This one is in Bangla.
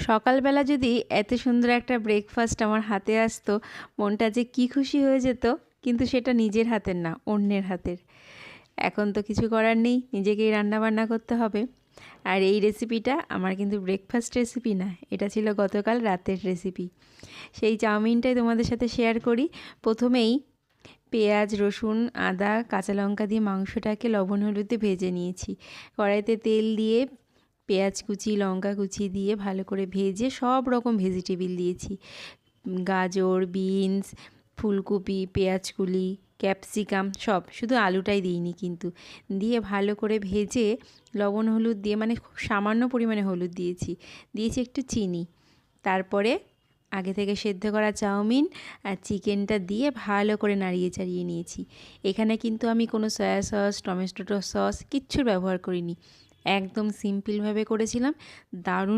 সকালবেলা যদি এত সুন্দর একটা ব্রেকফাস্ট আমার হাতে আসতো, মনটা যে কী খুশি হয়ে যেত। কিন্তু সেটা নিজের হাতের না, অন্যের হাতের। এখন তো কিছু করার নেই, নিজেকেই রান্নাবান্না করতে হবে। আর এই রেসিপিটা আমার কিন্তু ব্রেকফাস্ট রেসিপি না, এটা ছিল গতকাল রাতের রেসিপি। সেই চাউমিনটাই তোমাদের সাথে শেয়ার করি। প্রথমেই পেঁয়াজ, রসুন, আদা, কাঁচা লঙ্কা দিয়ে মাংসটাকে লবণ হলুদে ভেজে নিয়েছি। কড়াইতে তেল দিয়ে পেঁয়াজ কুচি, লঙ্কা কুচি দিয়ে ভালো করে ভেজে সব রকম ভেজিটেবিল দিয়েছি। গাজর, বিনস, ফুলকপি, পেঁয়াজকলি, ক্যাপসিকাম সব, শুধু আলুটাই দিইনি কিন্তু। দিয়ে ভালো করে ভেজে লবণ হলুদ দিয়ে, মানে খুব সামান্য পরিমাণে হলুদ দিয়েছি, দিয়েছি একটু চিনি। তারপরে আগে থেকে সেদ্ধ করা চাউমিন আর চিকেনটা দিয়ে ভালো করে নাড়িয়ে চাড়িয়ে নিয়েছি। এখানে কিন্তু আমি কোনো সয়া সস, টমেটো সস কিচ্ছুর ব্যবহার করিনি, একদম সিম্পলভাবে করেছিলাম। দারুণ